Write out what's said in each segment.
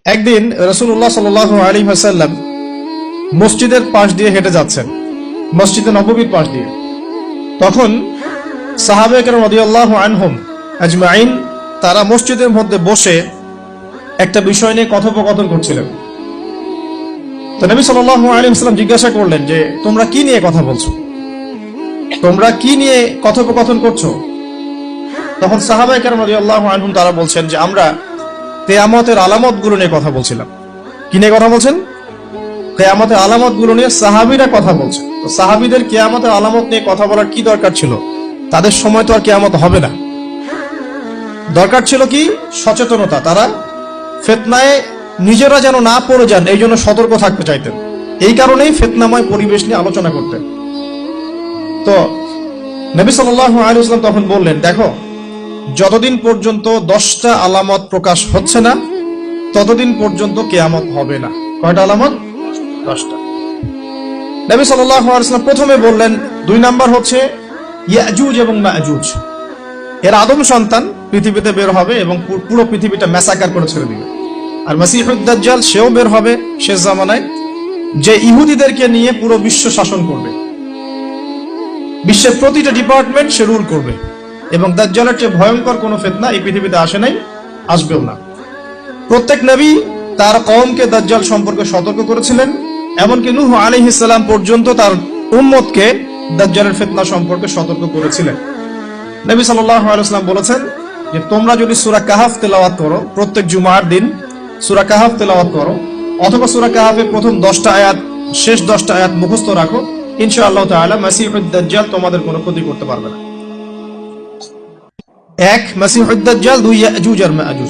একদিন রাসূলুল্লাহ সাল্লাল্লাহু আলাইহি ওয়াসাল্লাম মসজিদের পাশ দিয়ে হেঁটে যাচ্ছেন, মসজিদে নববীর পাশ দিয়ে। তখন সাহাবায়ে কেরাম রাদিয়াল্লাহু আনহুম আজমাইন তারা মসজিদের মধ্যে বসে একটা বিষয় নিয়ে কথোপকথন করছিলেন। তো নবী সাল্লাল্লাহু আলাইহি ওয়াসাল্লাম জিজ্ঞাসা করলেন যে তোমরা কি নিয়ে কথা বলছো, তোমরা কি নিয়ে কথোপকথন করছো? তখন সাহাবায়ে কেরাম রাদিয়াল্লাহু আনহুম তারা বলছেন যে আমরা কিয়ামতের আলামতগুলো নিয়ে কথা বলছিলাম। কি নিয়ে কথা বলছেন? কিয়ামতের আলামতগুলো নিয়ে সাহাবীরা কথা বলছে। তো সাহাবীদের কিয়ামতের আলামত নিয়ে কথা বলার কি দরকার ছিল? তাদের সময় তো আর কিয়ামত হবে না। দরকার ছিল কি? সচেতনতা। তারা ফিতনায় নিজেরা যেন না পড়ে যান এই জন্য সতর্ক থাকতে চাইতেন। এই কারণেই ফিতনাময় পরিবেশ নিয়ে আলোচনা করতেন। তো নবী সাল্লাল্লাহু আলাইহি ওয়াসাল্লাম তখন বললেন, দেখো, যতদিন পর্যন্ত 10টা আলামত প্রকাশ হচ্ছে না ততদিন পর্যন্ত কিয়ামত হবে না। কয়টা আলামত? 10টা। নবী সাল্লাল্লাহু আলাইহি ওয়াসাল্লাম প্রথমে বললেন 2 নাম্বার হচ্ছে ইয়াজুজ এবং মাজুজ। এর আদম সন্তান পৃথিবীতে বের হবে এবং পুরো পৃথিবীটা ম্যাসাকার করে ছেড়ে দিবে। আর মাসিহুদ দাজ্জাল সেও বের হবে শেষ জামানায়, যে ইহুদিদেরকে নিয়ে পুরো বিশ্ব শাসন করবে। বিশ্বের প্রতিটা ডিপার্টমেন্ট সে রুল করবে। এবং দাজ্জালের চেয়ে ভয়ঙ্কর কোনো ফিতনা এই পৃথিবীতে আসে নাই, আসবেও না। প্রত্যেক নবী তার কওমকে দাজ্জাল সম্পর্কে সতর্ক করেছিলেন, এমনকি নূহ আলাইহিস সালাম পর্যন্ত তার উম্মতকে দাজ্জালের ফিতনা সম্পর্কে সতর্ক করেছিলেন। নবী সাল্লাল্লাহু আলাইহি ওয়াসাল্লাম বলেছেন যে তোমরা যদি সূরা কাহাফ তেলাওয়াত করো, প্রত্যেক জুমার দিন সূরা কাহাফ তেলাওয়াত করো, অথবা সূরা কাহাফের প্রথম 10টা আয়াত শেষ 10টা আয়াত মুখস্থ রাখো, ইনশাআল্লাহ তাআলা মাসিহুদ দাজ্জাল তোমাদের কোনো ক্ষতি করতে পারবে না। 1 মাসিহুদ দাজ্জাল, 2 ইয়াজুজ আর মাজুজ,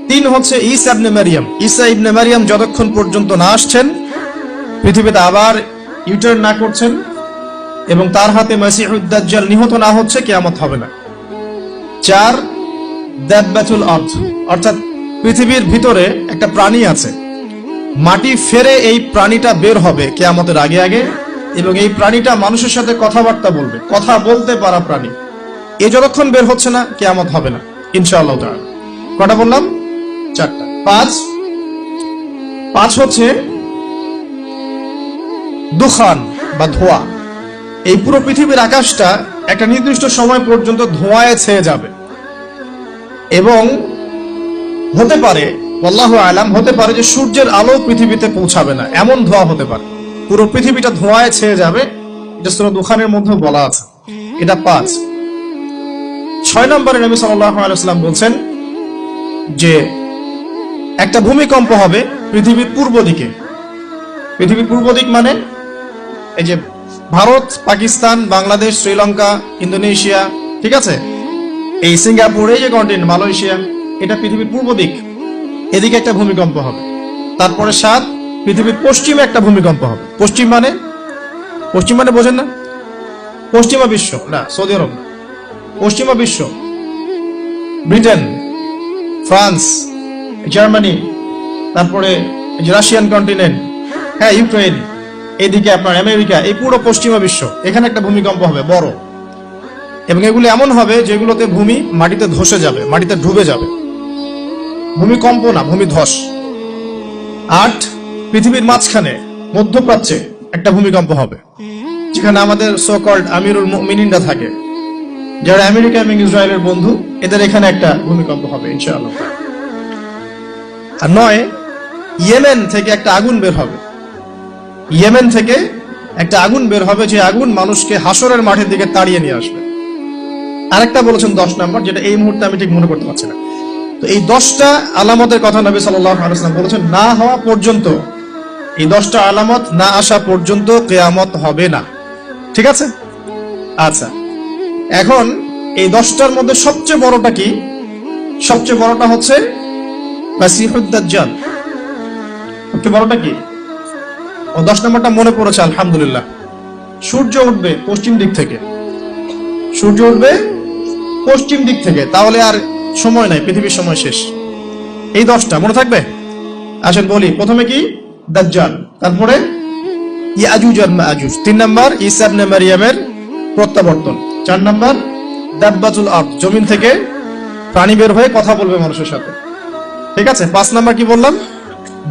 3 হচ্ছে ঈসা ইবনে মারইয়াম। ঈসা ইবনে মারইয়াম যতক্ষণ পর্যন্ত না আসছেন, পৃথিবীতে আবার ইউটার্ন না করছেন এবং তার হাতে মাসিহুদ দাজ্জাল নিহত না হচ্ছে, কিয়ামত হবে না। 4 দাব্বাতুল আরদ, অর্থাৎ পৃথিবীর ভিতরে একটা প্রাণী আছে, মাটি ফেরে এই প্রাণীটা বের হবে কিয়ামতের আগে আগে, এবং এই প্রাণীটা মানুষের সাথে কথাবার্তা বলবে, কথা বলতে পারা প্রাণী। এ যতক্ষণ বের হচ্ছে না কিয়ামত হবে না ইনশাআল্লাহ তাআলা। কটা বললাম? 4টা। 5 হচ্ছে দুখান বা ধোঁয়া। এই পুরো পৃথিবীর আকাশটা একটা নির্দিষ্ট সময় পর্যন্ত ধোঁয়ায় ছেয়ে যাবে এবং হতে পারে, আল্লাহু আলাম, হতে পারে যে সূর্যের আলো পৃথিবীতে পৌঁছাবে না, এমন ধোঁয়া হতে পারে। পুরো পৃথিবীটা ধোঁয়ায় ছেয়ে যাবে, এটা সূরা দুখানের মধ্যে বলা আছে। এটা 5। 6 নম্বরে নবী সাল্লাল্লাহু আলাইহি ওয়াসাল্লাম বলছেন যে একটা ভূমিকম্প হবে পৃথিবীর পূর্ব দিকে। পৃথিবীর পূর্ব দিক মানে এই যে ভারত, পাকিস্তান, বাংলাদেশ, শ্রীলঙ্কা, ইন্দোনেশিয়া, ঠিক আছে, এই সিঙ্গাপুর, এই যে কন্টিনেন্ট, মালয়েশিয়া, এটা পৃথিবীর পূর্ব দিক। এদিকে একটা ভূমিকম্প হবে। তারপরে 7 পৃথিবীর পশ্চিমে একটা ভূমিকম্প হবে। পশ্চিম মানে বোঝেন না? পশ্চিমা বিশ্ব না, সৌদি আরব না, পশ্চিমা বিশ্ব, ব্রিটেন, ফ্রান্স, জার্মানি, তারপরে রাশিয়ান কন্টিনেন্ট, হ্যাঁ, ইউক্রেন, এইদিকে আপনার আমেরিকা, এই পুরো পশ্চিমা বিশ্ব, এখানে একটা ভূমিকম্প হবে বড়। এবং এগুলো এমন হবে যেগুলোতে ভূমি মাটিতে ধসে যাবে, মাটিতে ডুবে যাবে। ভূমিকম্প না, ভূমিধস। 8 পৃথিবীর মাঝখানে মধ্যপ্রাচ্যে একটা ভূমিকম্প হবে, যেখানে আমাদের সো কল্ড আমিরুল মুমিনিনরা থাকে, যারা আমেরিকা এবং ইসরায়েলের বন্ধু, এদের এখানে একটা ভূমিকম্প হবে ইনশাআল্লাহ। আর 9 ইয়েমেন থেকে একটা আগুন বের হবে। ইয়েমেন থেকে একটা আগুন বের হবে, যে আগুন মানুষকে হাসরের মাঠের দিকে তাড়িয়ে নিয়ে আসবে। আরেকটা বলেছেন 10 নম্বর, যেটা এই মুহূর্তে আমি ঠিক মনে করতে পারছি না। তো এই 10টা আলামতের কথা নবী সাল্লাল্লাহু আলাইহি ওয়াসাল্লাম বলেছেন, না হওয়া পর্যন্ত, এই 10টা আলামত না আসা পর্যন্ত কিয়ামত হবে না। ঠিক আছে? আচ্ছা, এখন এই 10টার মধ্যে সবচেয়ে বড়টা কি? সবচেয়ে বড়টা হচ্ছে মাসিহুদ দাজ্জাল। সবচেয়ে বড়টা কি? ও 10 নম্বরটা মনে পড়েছে, আলহামদুলিল্লাহ। সূর্য উঠবে পশ্চিম দিক থেকে। সূর্য উঠবে পশ্চিম দিক থেকে, তাহলে আর সময় নাই, পৃথিবীর সময় শেষ। এই 10টা মনে থাকবে? আসেন বলি। প্রথমে কি? দাজ্জাল, তারপরে ইয়াজুজ আর মাজুজ, 3 নাম্বার ঈসা ইবনে মারইয়ামের প্রত্যাবর্তন, 4 নাম্বার দাব্বাতুল আরদ, জমিন থেকে প্রাণী বের হয়ে কথা বলবে মানুষের সাথে, ঠিক আছে। 5 নাম্বার কি বললাম?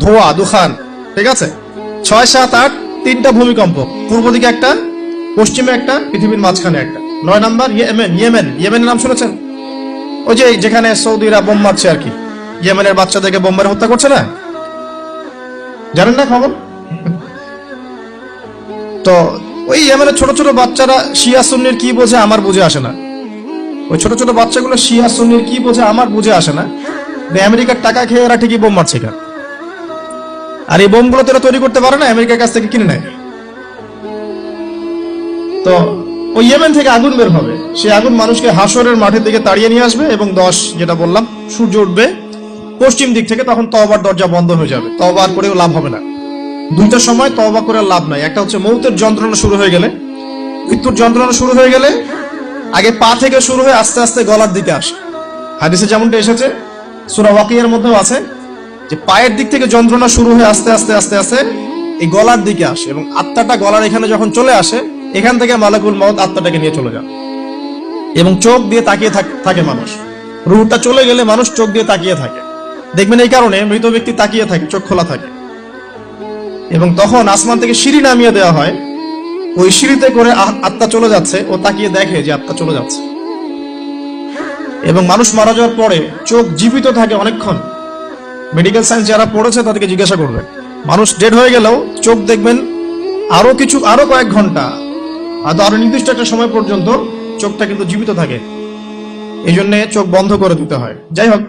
ধোঁয়া, দুখান। ঠিক আছে। 6, 7, 8 তিনটা ভূমিকম্প, পূর্ব দিকে একটা, পশ্চিমে একটা, পৃথিবীর মাঝখানে একটা। 9 নাম্বার ইয়েমেনের নাম শুনেছেন? ওই যে যেখানে সৌদিরা বোম মারছে আর কি, ইয়েমেনের বাচ্চাদেরকে বোম মেরে হত্যা করছে না, জানেন না খবর? তো ওই ইয়েমেনের ছোট ছোট বাচ্চারা শিয়া সুন্নির কি বোঝে আমার বুঝে আসে না। ওই ছোট ছোট বাচ্চাগুলো শিয়া সুন্নির কি বোঝে আমার বুঝে আসে না। আমেরিকার টাকা খেয়ে এরা ঠিকই বোম মারছে কেন? আর এই বোমগুলো তো এরা তৈরি করতে পারে না, আমেরিকার কাছ থেকে কিনে নেয়। তো ওই ইয়েমেন থেকে আগুন বের হবে, সেই আগুন মানুষকে হাসরের মাঠের দিকে তাড়িয়ে নিয়ে আসবে, এবং 10 যেটা বললাম সূর্য উঠবে পশ্চিম দিক থেকে, তখন তওবার দরজা বন্ধ হয়ে যাবে, তওবা করেও লাভ হবে না। দুইটা সময় তওবা করে লাভ নাই। একটা হচ্ছে মৌতের যন্ত্রণা শুরু হয়ে গেলে, মৃত্যুর যন্ত্রণা শুরু হয়ে গেলে আগে পা থেকে শুরু হয়ে আস্তে আস্তে গলার দিকে আসে। হাদিসে যেমনটা এসেছে, সূরা ওয়াকিয়ার মধ্যেও আছে যে পায়ের দিক থেকে যন্ত্রণা শুরু হয়ে আস্তে আস্তে আস্তে আস্তে এই গলার দিকে আসে, এবং আত্মাটা গলার এখানে যখন চলে আসে, এখান থেকে মালাকুল মউত আত্মাটাকে নিয়ে চলে যান, এবং চোখ দিয়ে তাকিয়ে থাকে মানুষ। রূহটা চলে গেলে মানুষ চোখ দিয়ে তাকিয়ে থাকে, দেখবেন এই কারণে মৃত ব্যক্তি তাকিয়ে থাকে, চোখ খোলা থাকে। এবং তখন আসমান থেকে সিঁড়ি নামিয়ে দেওয়া হয়, ওই সিঁড়িতে করে আত্মা চলে যাচ্ছে, ও তাকিয়ে দেখে যে আত্মা চলে যাচ্ছে। এবং মানুষ মারা যাওয়ার পরে চোখ জীবিত থাকে অনেকক্ষণ। মেডিকেল সায়েন্স যারা পড়েছে তাদেরকে জিজ্ঞাসা করবে, মানুষ ডেড হয়ে গেলেও চোখ দেখবেন আরো কয়েক ঘন্টা, আরো নির্দিষ্ট একটা সময় পর্যন্ত চোখটা কিন্তু জীবিত থাকে। এই জন্য চোখ বন্ধ করে দিতে হয়। যাই হোক,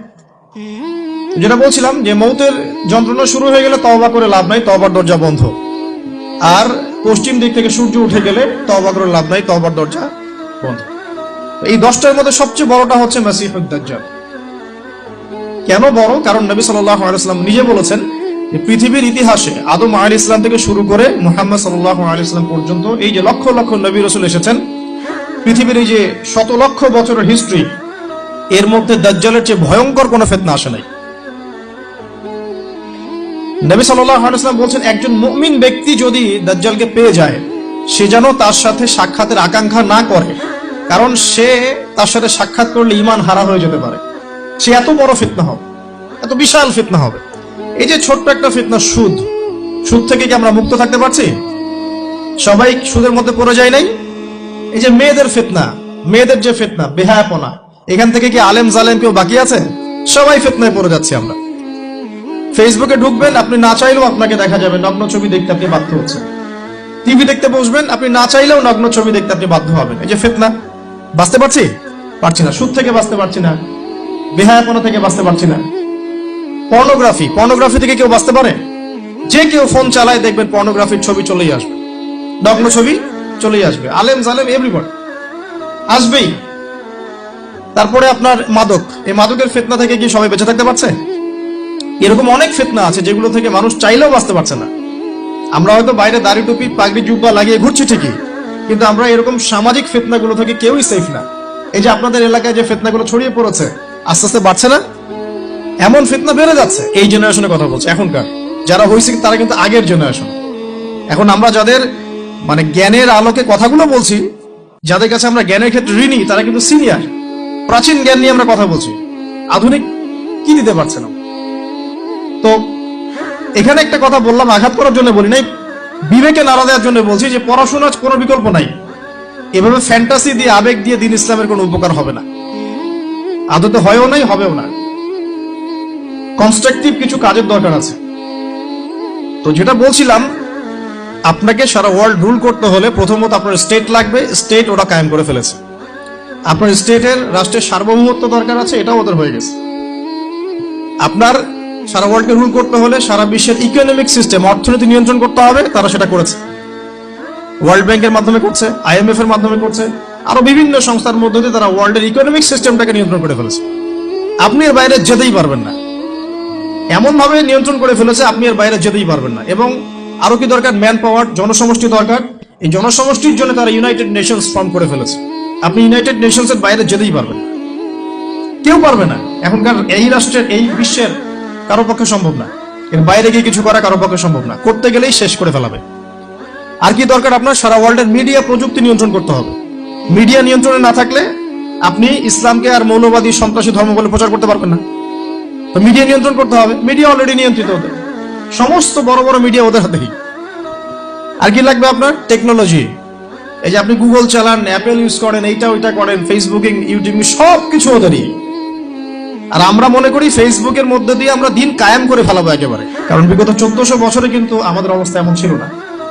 যেটা বলছিলাম যে মৌতের যন্ত্রণা শুরু হয়ে গেলে তওবা করে লাভ নাই, তওবার দরজা বন্ধ। আর পশ্চিম দিক থেকে সূর্য উঠে গেলে তওবা করে লাভ নাই, তওবার দরজা বন্ধ। এই 10টার মধ্যে সবচেয়ে বড়টা হচ্ছে মাসিহুদ দাজ্জাল। কেন বড়? কারণ নবী সাল্লাল্লাহু আলাইহি ওয়াসাল্লাম নিজে বলেছেন যে পৃথিবীর ইতিহাসে আদম আলাইহিস সালাম থেকে শুরু করে মুহাম্মদ সাল্লাল্লাহু আলাইহি ওয়াসাল্লাম পর্যন্ত এই যে লক্ষ লক্ষ নবী রাসূল এসেছেন, পৃথিবীর এই যে শত লক্ষ বছরের হিস্ট্রি, এর মধ্যে দাজ্জালের চেয়ে ভয়ঙ্কর কোনো ফিতনা আসে নাই। নবী সাল্লাল্লাহু আলাইহি ওয়াসাল্লাম বলছেন, একজন মুমিন ব্যক্তি যদি দাজ্জালকে পেয়ে যায়, সে যেন তার সাথে সাক্ষাতের আকাঙ্ক্ষা না করে, কারণ সে তার সাথে সাক্ষাৎ করলে ঈমান হারা হয়ে যেতে পারে। সে এত বড় ফিতনা হবে, এত বিশাল ফিতনা হবে। এই যে ছোট্ট একটা ফিতনা সুদ থেকে কি আমরা মুক্ত থাকতে পারছি? সবাই সুদের মধ্যে পড়ে যায় নাই? এই যে মেয়েদের ফিতনা, মেয়েদের যে ফিতনা, বেহায়াপনা, এখান থেকে কি আলেম জালেম কেউ বাকি আছে? সবাই ফিতনায় পড়ে যাচ্ছি আমরা। ফেসবুকে ঢুকবেন, আপনি না চাইলেও আপনাকে দেখা যাবে নগ্ন ছবি দেখতে আপনি বাধ্য হচ্ছেন। টিভি দেখতে বসবেন, আপনি না চাইলেও নগ্ন ছবি দেখতে আপনি বাধ্য হবেন। এই যে ফিতনা, বাঁচতে পারছি না, সুদ থেকে বাঁচতে পারছি না, বেহায়াপনা থেকে বাঁচতে পারছি না। পর্নোগ্রাফি থেকে কেউ বাঁচতে পারে? যে কেউ ফোন চালায় দেখবেন পর্নোগ্রাফির ছবি চলেই আসবে, নগ্ন ছবি চলেই আসবে। আলেম জালেম এভরিবডি আসবেই। তারপরে আপনার মাদক, এই মাদকের ফিতনা থেকে কি সবাই বেঁচে থাকতে পারছে? এরকম অনেক ফিতনা আছে যেগুলো থেকে মানুষ চাইলেও বাঁচতে পারছে না। আমরা হয়তো বাইরে দাড়ি টুপি পাগড়ি জুব্বা লাগিয়ে ঘুরছি ঠিকই, কিন্তু আমরা এরকম সামাজিক ফিতনাগুলো থেকে কেউই সেফ না। এই যে আপনাদের এলাকায় যে ফিতনাগুলো ছড়িয়ে পড়েছে, আস্তে আস্তে বাড়ছে না? এমন ফিতনা বেড়ে যাচ্ছে। এই জেনারেশনের কথা বলছে, এখনকার যারা হয়েছে তারা কিন্তু আগের জেনারেশন। এখন আমরা যাদের মানে জ্ঞানের আলোকে কথাগুলো বলছি, যাদের কাছে আমরা জ্ঞানের ক্ষেত্রে ঋণী, তারা কিন্তু সিনিয়র, প্রাচীন জ্ঞান নিয়ে আমরা কথা বলছি, আধুনিক কি দিতে পারছে না। তো এখানে একটা কথা বললাম আঘাত করার জন্য বলি নাই, বিবেকে নাড়া দেওয়ার জন্য বলছি যে পড়াশোনার কোনো বিকল্প নাই। এভাবে ফ্যান্টাসি দিয়ে, আবেগ দিয়ে দিন ইসলামের কোনো উপকার হবে না, আদতে হয়ও নাই, হবেও না। কনস্ট্রাকটিভ কিছু কাজের দরকার আছে। তো যেটা বলছিলাম, আপনাকে সারা ওয়ার্ল্ড রুল করতে হলে প্রথমত আপনার স্টেট লাগবে, স্টেট ওরা কায়েম করে ফেলেছে। আপনার স্টেটের রাষ্ট্রের সার্বভৌমত্ব দরকার আছে, এটাও ওদের হয়ে গেছে। আপনার সারা ওয়ার্ল্ডকে রুল করতে হলে সারা বিশ্বের ইকোনমিক সিস্টেম, অর্থনীতি নিয়ন্ত্রণ করতে হবে, তারা সেটা করেছে। ওয়ার্ল্ড ব্যাংকের মাধ্যমে করছে, IMF এর মাধ্যমে করছে, আরো বিভিন্ন সংস্থার মধ্য দিয়ে তারা ওয়ার্ল্ডের ইকোনমিক সিস্টেমটাকে নিয়ন্ত্রণ করে ফেলেছে। আপনি এর বাইরে যেতেই পারবেন না, এমন ভাবে নিয়ন্ত্রণ করে ফেলেছে আপনি এর বাইরে যেতেই পারবেন না। এবং আরো কি দরকার? ম্যান পাওয়ার, জনসমষ্টি দরকার। এই জনসমষ্টির জন্য তারা ইউনাইটেড নেশনস ফর্ম করে ফেলেছে। আপনি ইউনাইটেড নেশনস এর বাইরে যেতেই পারবেন না, কেউ পারবে না। এখনকার এই রাষ্ট্রের, এই বিশ্বের কারো পক্ষে সম্ভব না। এর বাইরে গিয়ে কিছু করা কারো পক্ষে সম্ভব না, করতে গেলেই শেষ করে ফেলাবে। আর কি দরকার? আপনার সারা ওয়ার্ল্ডের মিডিয়া প্রযুক্তি নিয়ন্ত্রণ করতে হবে। মিডিয়া নিয়ন্ত্রণে না থাকলে আপনি ইসলামকে আর মৌলবাদী সন্ত্রাসী ধর্ম বলে প্রচার করতে পারবেন না। তো মিডিয়া নিয়ন্ত্রণ করতে হবে, মিডিয়া অলরেডি নিয়ন্ত্রিত ওদের, সমস্ত বড় বড় মিডিয়া ওদের হাতেই। আর কি লাগবে আপনার? টেকনোলজি। এই যে আপনি গুগল চালান, অ্যাপেল ইউজ করেন, এইটা ওইটা করেন, ফেসবুকিং, ইউটিউব, সব কিছু ওদেরই। আর আমরা মনে করি ফেসবুকের মধ্যে দিয়ে আমরা দিন কায়েম করে ফেলাবো একেবারে। কারণ বিগত 1400 বছরে কিন্তু আমাদের অবস্থা এমন ছিল না।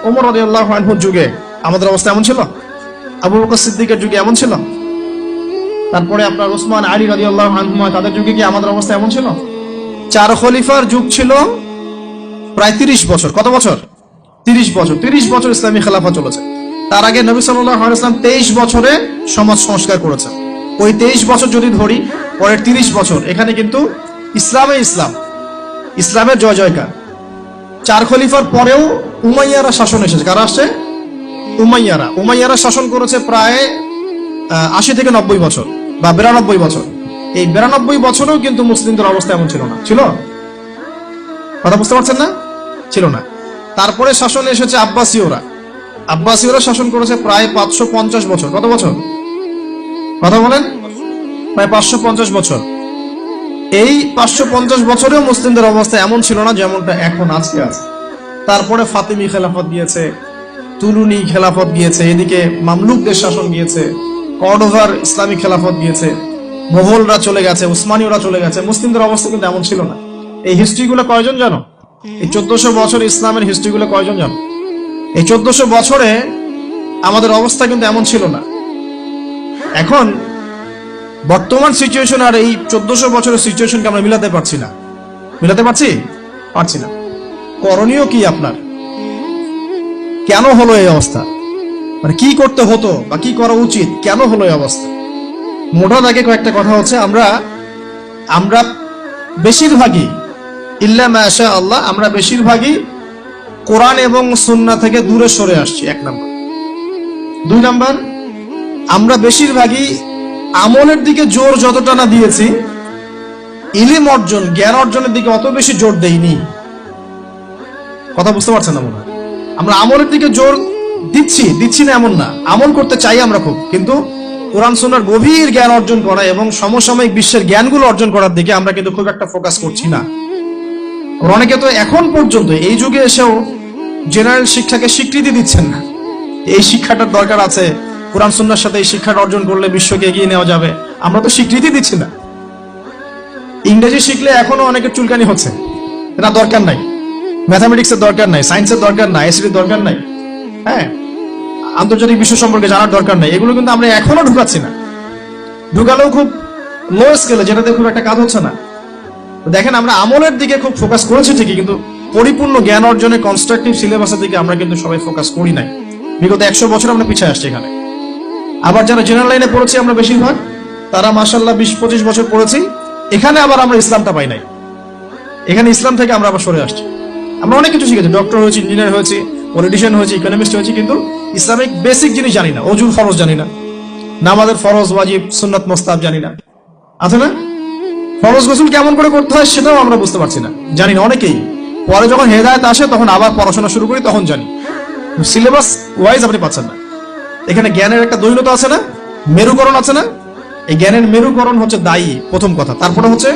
ওমর রাদিয়াল্লাহু আনহুর যুগে আমাদের অবস্থা এমন ছিল, আবু বকর সিদ্দিকের যুগে এমন ছিল, তারপরে আপনার ওসমান আলী রাদিয়াল্লাহু আনহুমা তাদের যুগে কি আমাদের অবস্থা এমন ছিল? 4 খলিফার যুগ ছিল প্রায় 30 বছর। কত বছর? 30 বছর। 30 বছর ইসলামী খেলাফত চলেছে। তার আগে নবী সাল্লাল্লাহু আলাইহি ওয়াসাল্লাম 23 বছরে সমাজ সংস্কার করেছেন। ওই 23 বছর যদি ধরি, পরের 30 বছর এখানে কিন্তু ইসলামের জয় জয়কার। 4 খলিফার পরেও উমাইয়ারা শাসন এসেছে। কারা আসছে? উমাইয়ারা শাসন করেছে প্রায় 80 থেকে 90 বছর বা 92 বছর। এই 92 বছরেও কিন্তু মুসলিমদের অবস্থা এমন ছিল না। ছিল? কথা বুঝতে পারছেন না? ছিল না। তারপরে শাসন এসেছে আব্বাসীয়রা শাসন করেছে প্রায় 550 বছর। কত বছর? কথা বলেন। প্রায় 550 বছর। এই 550 বছরেও মুসলিমদের অবস্থা এমন ছিল না যেমনটা এখন আজকে আছে। তারপরে ফাতিমি খেলাফত গিয়েছে, তুলুনি খেলাফত গিয়েছে, এদিকে মামলুকদের শাসন গিয়েছে, কর্ডোভার ইসলামী খেলাফত গিয়েছে, মোগলরা চলে গেছে, উসমানীয়রা চলে গেছে। মুসলিমদের অবস্থা কিন্তু এমন ছিল না। এই হিস্ট্রিগুলো কয়জন জানো? এই 1400 বছর ইসলামের হিস্ট্রিগুলো কয়জন জানো? এই 1400 বছরে আমাদের অবস্থা কিন্তু এমন ছিল না। এখন বর্তমান সিচুয়েশন আর এই 1400 বছরের সিচুয়েশনকে আমরা মিলাতে পারছি না। পারছি না। করণীয় কি আপনার? কেন হলো এই অবস্থা? মানে কি করতে হতো বা কি করা উচিত? কেন হলো এই অবস্থা? মোটা দাগে কয়েকটা কথা হচ্ছে, আমরা বেশিরভাগই ইল্লা মাশা আল্লাহ, আমরা বেশিরভাগই কোরআন এবং সুন্নাহ থেকে দূরে সরে আসছি, 1 নাম্বার। 2 নাম্বার, আমরা বেশিরভাগই আমলের দিকে জোর যতটা না দিয়েছি, ইলম অর্জন, জ্ঞান অর্জনের দিকে অত বেশি জোর দেইনি। কথা বুঝতে পারছেন না মনে হয়? আমরা আমলের দিকে জোর দিচ্ছি না এমন না, আমল করতে চাই আমরা খুব, কিন্তু কোরআন সুন্নাহর গভীর জ্ঞান অর্জন করা এবং সমসাময়িক বিশ্বের জ্ঞানগুলো অর্জন করার দিকে আমরা কিন্তু খুব একটা ফোকাস করছি না। অনেকে তো এখন পর্যন্ত এই যুগে এসেও জেনারেল শিক্ষাকে স্বীকৃতি দিচ্ছেন না। এই শিক্ষাটার দরকার আছে, কোরআন সুন্নাহর সাথে এই শিক্ষাটা অর্জন করলে বিশ্বকে এগিয়ে নেওয়া যাবে, আমরা তো স্বীকৃতি দিচ্ছি না। ইংরেজি শিখলে এখনো অনেকের চুলকানি হচ্ছে, এটা দরকার নাই। ম্যাথামেটিক্সের দরকার নাই, সায়েন্সের দরকার নাই, আইসিটির দরকার নাই, হ্যাঁ, আন্তর্জাতিক বিশ্ব সম্পর্কে জানার দরকার নাই। এগুলো কিন্তু আমরা এখনো ঢুকাচ্ছি না। ঢুকালেও খুব লো স্কেলে, যেটাতে খুব একটা কাজ হচ্ছে না। দেখেন, আমরা আমলের দিকে খুব ফোকাস করেছি ঠিকই, কিন্তু পরিপূর্ণ জ্ঞান অর্জনে কনস্ট্রাকটিভ সিলেবাসের দিকে আমরা কিন্তু সবাই ফোকাস করি নাই। বিগত 100 বছর আমরা পিছিয়ে আসছি এখানে। আবার যারা জেনারেল লাইনে পড়েছি আমরা বেশিরভাগ, তারা মাশাআল্লাহ 20-25 বছর পড়েছি, এখানে আবার আমরা ইসলামটা পাই নাই। এখানে ইসলাম থেকে আমরা আবার সরে আসছি। আমরা অনেক কিছু শিখেছি, ডক্টর হয়েছি, ইঞ্জিনিয়ার হয়েছি, পলিটিশিয়ান হয়েছি, ইকোনমিস্ট হয়েছি, কিন্তু ইসলামিক বেসিক জিনিস জানি না। অজুর ফরজ জানি না, নামাজের ফরজ, ওয়াজিব, সুন্নাত, মুস্তাহাব জানি না। আছে না? ফরজ গোসল কেমন করে করতে হয় সেটাও আমরা বুঝতে পারছি না, জানি না অনেকেই। পরে যখন হেদায়েত আসে তখন আবার পড়াশোনা শুরু করি, তখন জানি। সিলেবাস ওয়াইজ আপনি পাচ্ছেন না। এখানে জ্ঞানের একটা দৈন্যতা আছে না, মেরুকরণ আছে না? এই জ্ঞানের মেরুকরণ হচ্ছে দায়ী, প্রথম কথা। তারপরে হচ্ছে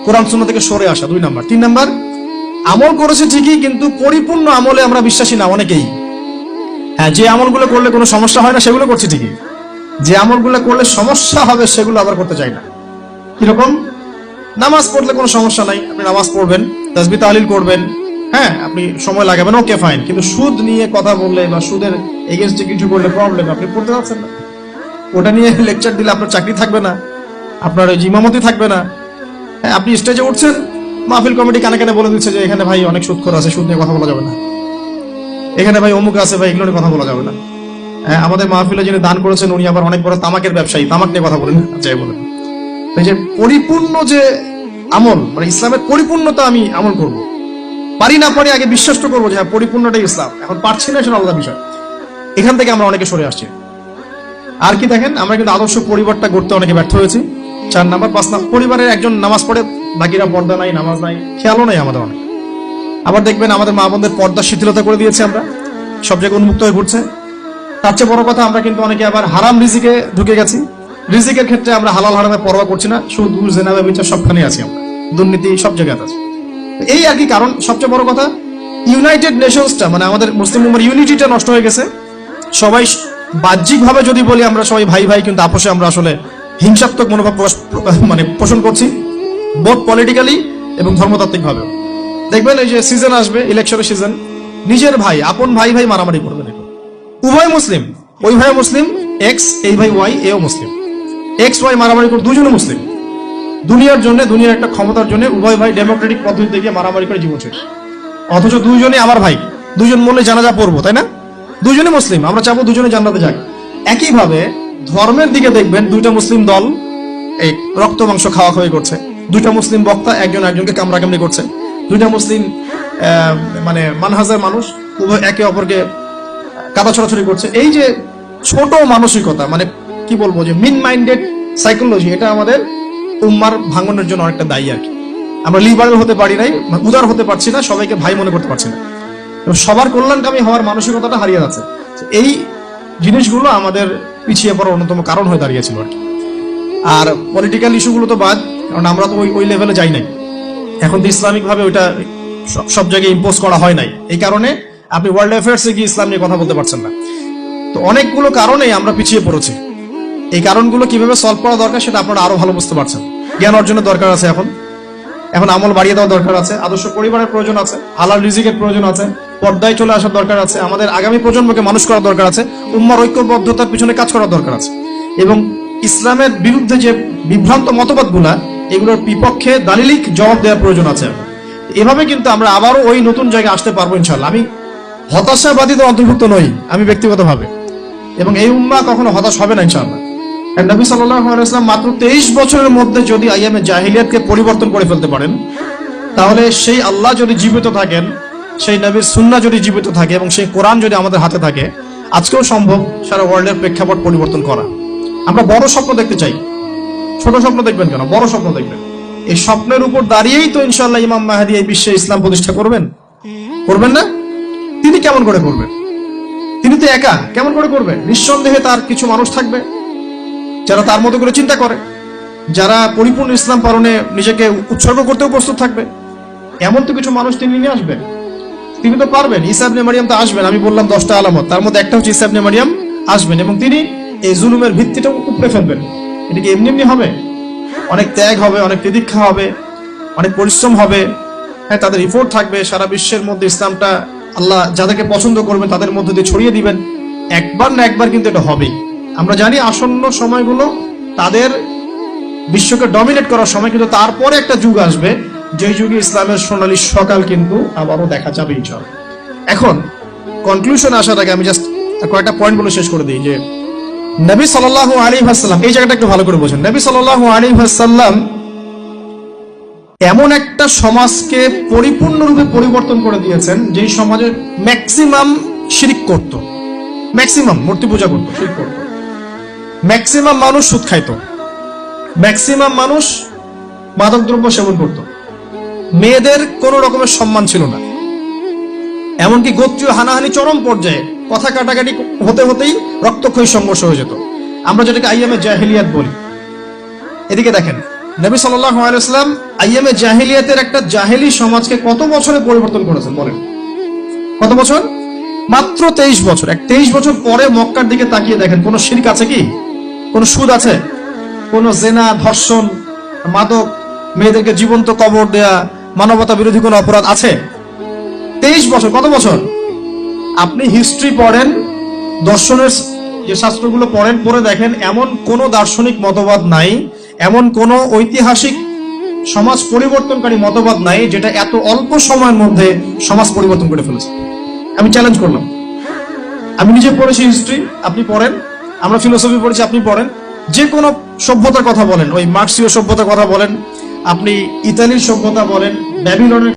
কোরআন সুন্নাহ থেকে সরে আসা, 2 নাম্বার। 3 নাম্বার, আমল করেছে ঠিকই, কিন্তু পরিপূর্ণ আমলে আমরা বিশ্বাসী না অনেকেই। হ্যাঁ, যে আমলগুলো করলে কোনো সমস্যা হয় না সেগুলো করছি ঠিকই, যে আমলগুলো করলে সমস্যা হবে সেগুলো আবার করতে চাই না। কিরকম? নামাজ পড়লে কোনো সমস্যা নাই, আপনি নামাজ পড়বেন, তাসবিহ তাহলিল করবেন, হ্যাঁ, আপনি সময় লাগাবেন, ওকে ফাইন। কিন্তু সুদ নিয়ে কথা বললে বা সুদের এগেইনস্টে কিছু করলে প্রবলেম, আপনি পড়তে পারছেন না। ওটা নিয়ে লেকচার দিলে আপনার চাকরি থাকবে না, আপনার ওই ইমামতি থাকবে না। হ্যাঁ, আপনি স্টেজে উঠছেন, মাহফিল কমিটি কানে কানে বলে দিচ্ছে যে এখানে ভাই অনেক সুদখোর আছে, সুদ নিয়ে কথা বলা যাবে না, এখানে ভাই অমুক আছে, ভাই এগুলো নিয়ে কথা বলা যাবে না। হ্যাঁ, আমাদের মাহফিলে যিনি দান করেছেন উনি আবার অনেক বড় তামাকের ব্যবসায়ী, তামাক নিয়ে কথা বলেন, যাই বলেন। এই যে পরিপূর্ণ যে আমল, মানে ইসলামের পরিপূর্ণতা আমি আমল করব, পারি না পারি আগে বিশ্বাস তো করবো যে হ্যাঁ পরিপূর্ণটাই ইসলাম। এখন পারছি না, সেটা আলাদা বিষয়। এখান থেকে আমরা অনেকে সরে আসছি। আর কি দেখেন, আমরা কিন্তু আদর্শ পরিবারটা গড়তে অনেকে ব্যর্থ হয়েছি। 4 নাম্বার। 5 নাম্বার, পরিবারের একজন নামাজ পড়ে, বাকিরা পর্দা নাই, নামাজ নাই, খেয়ালও নাই আমাদের অনেক। আবার দেখবেন আমাদের মা বোনদের পর্দা শিথিলতা করে দিয়েছে, আমরা সব জায়গায় উন্মুক্ত হয়ে ঘুরছে। তার চেয়ে বড় কথা, আমরা কিন্তু অনেকে আবার হারাম রিজিকে ঢুকে গেছি। রিজিকের ক্ষেত্রে আমরা হালাল হারামে পরোয়া করছি না, সুদ, ঘুষ, জিনা, ব্যভিচার সবখানে আছি আমরা। দুর্নীতি সব জায়গায় আছে। এই আর কি কারণ। সবচেয়ে বড় কথা, ইউনাইটেড নেশনসটা মানে আমাদের মুসলিম উম্মার ইউনিটিটা নষ্ট হয়ে গেছে। সবাই বাহ্যিকভাবে যদি বলি আমরা সবাই ভাই ভাই, কিন্তু আপোষে আমরা আসলে হিংসাত্মক মনোভাব মানে পোষণ করছি, বোথ পলিটিক্যালি এবং ধর্মতাত্ত্বিকভাবে। দেখবেন এই যে সিজন আসবে, ইলেকশনের সিজন, নিজের ভাই আপন ভাই ভাই মারামারি করবে। উভয় মুসলিম, ওই ভাই মুসলিম এক্স, এই ভাই ওয়াই, এও মুসলিম, এক্স ওয়াই মারামারি করে, দুজনে মুসলিম। দুনিয়ার জন্য, দুনিয়ার একটা ক্ষমতার জন্য উভয় ভাই ডেমোক্রেটিক পদ্ধতিতে গিয়ে মারামারি করে জীবন শেষ। অথচ দুইজনই আমার ভাই, দুজন মরলে জানাজা পড়বো, তাই না? দুজনে মুসলিম, আমরা চাবো দুজনে জান্নাতে যাক। একইভাবে ধর্মের দিকে দেখবেন দুইটা মুসলিম দল এই রক্ত মাংস খাওয়া খাওয়াই করছে, দুইটা মুসলিম বক্তা একজন একজনকে কামড়াকামড়ি করছে, দুইটা মুসলিম মানে মানহাজের মানুষ উভয় একে অপরকে কাদা ছড়াছড়ি করছে। এই যে ছোট মানসিকতা, মানে কি বলবো, যে মিন মাইন্ডেড সাইকোলজি, এটা আমাদের উম্মার ভাঙনের জন্য অনেকটা দায়ী আর কি। আমরা লিবারেল হতে পারি নাই, উদার হতে পারছি না, সবাইকে ভাই মনে করতে পারছি না, সবার কল্যাণকামী হওয়ার মানসিকতাটা হারিয়ে যাচ্ছে। এই জিনিসগুলো আমাদের পিছিয়ে পড়ার অন্যতম কারণ হয়ে দাঁড়িয়েছিল আর কি। আর পলিটিক্যাল ইস্যুগুলো তো বাদ, কারণ আমরা তো ওই লেভেলে যাই নাই। এখন তো ইসলামিক ভাবে ওইটা সব জায়গায় ইম্পোজ করা হয় নাই, এই কারণে আপনি ওয়ার্ল্ড অ্যাফেয়ার্সে গিয়ে ইসলাম নিয়ে কথা বলতে পারছেন না। তো অনেকগুলো কারণেই আমরা পিছিয়ে পড়েছি। এই কারণগুলো কিভাবে সলভ করা দরকার সেটা আপনারা আরো ভালো বুঝতে পারছেন। জ্ঞান অর্জনের দরকার আছে, এখন আমল বাড়িয়ে দেওয়া দরকার আছে, আদর্শ পরিবারের প্রয়োজন আছে, হালাল রিজিকের প্রয়োজন আছে, পর্দায় চলে আসার দরকার আছে, আমাদের আগামী প্রজন্মকে মানুষ করার দরকার আছে, উম্মার ঐক্যবদ্ধতার পিছনে কাজ করার দরকার আছে, এবং ইসলামের বিরুদ্ধে যে বিভ্রান্ত মতবাদগুলা, এগুলোর বিপক্ষে দালিলিক জবাব দেওয়ার প্রয়োজন আছে। এভাবে কিন্তু আমরা আবারও ওই নতুন জায়গায় আসতে পারবো ইনশাআল্লাহ। আমি হতাশাবাদীদের অন্তর্ভুক্ত নই আমি ব্যক্তিগতভাবে, এবং এই উম্মাহ কখনো হতাশ হবে না ইনশাআল্লাহ। নবী সাল্লাল্লাহু আলাইহি ওয়াসাল্লাম মাত্র 23 বছরের মধ্যে যদি আইয়ামে জাহিলিয়াতকে পরিবর্তন করে ফেলতে পারেন, তাহলে সেই আল্লাহ যদি জীবিত থাকেন, সেই নবীর সুন্নাহ যদি জীবিত থাকে, এবং সেই কোরআন যদি আমাদের হাতে থাকে, আজকেও সম্ভব সারা ওয়ার্ল্ডের প্রেক্ষাপট পরিবর্তন করা। আমরা বড় স্বপ্ন দেখতে চাই, ছোট স্বপ্ন দেখবেন কেন? বড় স্বপ্ন দেখবেন। এই স্বপ্নের উপর দাঁড়িয়েই তো ইনশাআল্লাহ ইমাম মাহদী এই বিশ্বে ইসলাম প্রতিষ্ঠা করবেন না? তিনি কেমন করে করবেন? তিনি তো একা, কেমন করে করবেন? নিঃসন্দেহে তার কিছু মানুষ থাকবে যারা তার মতো করে চিন্তা করে, যারা পরিপূর্ণ ইসলাম পালনে নিজেকে উৎসর্গ করতেও প্রস্তুত থাকবে। এমন তো কিছু মানুষ তিনি নিয়ে আসবেন, তিনি তো পারবেন। ঈসা ইবনে মারইয়াম তো আসবেন, আমি বললাম 10টা আলামত, তার মধ্যে একটা হচ্ছে ঈসা ইবনে মারইয়াম আসবেন, এবং তিনি এই জুলুমের ভিত্তিটা উপড়ে ফেলবেন। এটা কি এমনি এমনি হবে? অনেক ত্যাগ হবে, অনেক তিতিক্ষা হবে, অনেক পরিশ্রম হবে, হ্যাঁ, তাদের এফোর্ট থাকবে। সারা বিশ্বের মধ্যে ইসলামটা আল্লাহ যাদেরকে পছন্দ করবেন তাদের মধ্যে দিয়ে ছড়িয়ে দিবেন। একবার না একবার কিন্তু এটা হবেই। আমরা জানি আসন্ন সময়গুলো তাদের বিশ্বকে ডমিনেট করার সময়, কিন্তু তারপরে একটা যুগ আসবে যে যুগে ইসলামের সোনালী সকাল কিন্তু আবারও দেখা যাবে ইনশাআল্লাহ। এখন কনক্লুশন আসার আগে আমি জাস্ট কয়েকটা পয়েন্ট বলে শেষ করে দিই যে নবী সাল্লাল্লাহু আলাইহি ওয়াসাল্লাম, এই জায়গাটা একটু ভালো করে বোঝেন, নবী সাল্লাল্লাহু আলাইহি ওয়াসাল্লাম এমন একটা সমাজকে পরিপূর্ণরূপে পরিবর্তন করে দিয়েছেন যেই সমাজের ম্যাক্সিমাম শিরক করত, ম্যাক্সিমাম মূর্তি পূজা করত, শিরক করত, ম্যাক্সিমাম মানুষ সুদ খাইত, ম্যাক্সিমাম মানুষ মাদকদ্রব্য সেবন করত, মেয়েদের কোন রকমের সম্মান ছিল না, এমনকি গোত্রীয় হানাহানি চরম পর্যায়ে, কথা কাটাকাটি হতে হতেই রক্তক্ষয়ী সংঘর্ষ হয়ে যেত, আমরা যেটাকে আইয়ামে জাহিলিয়াত বলি। এদিকে দেখেন নবী সাল্লাল্লাহু আলাইহি ওয়াসাল্লাম আইয়ামে জাহিলিয়াতের একটা জাহেলি সমাজকে কত বছরে পরিবর্তন করেছেন বলেন? কত বছর? মাত্র 23 বছর। 23 বছর পরে মক্কার দিকে তাকিয়ে দেখেন, কোন শিরক আছে কি? কোন সুদ আছে? কোন জেনা, ধর্ষণ, মাদক, মেয়েদেরকে জীবন্ত কবর দেয়া, মানবতা বিরোধী কোন অপরাধ আছে? 23 বছর। কত বছর? আপনি হিস্ট্রি পড়েন, দর্শনের যে শাস্ত্রগুলো পড়েন, পড়ে দেখেন এমন কোন দার্শনিক মতবাদ নাই, এমন কোন ঐতিহাসিক সমাজ পরিবর্তনকারী মতবাদ নাই যেটা এত অল্প সময়ের মধ্যে সমাজ পরিবর্তন করে ফেলেছে। আমি চ্যালেঞ্জ করলাম। আমি নিজে পড়েছি হিস্ট্রি, আপনি পড়েন, আমরা ফিলোসফি পড়েছি, আপনি পড়েন, যে কোনো সভ্যতার কথা বলেন, ওই মার্ক্সীয় সভ্যতার কথা বলেন, আপনি ইতালির সভ্যতা বলেন, ব্যাবিলনের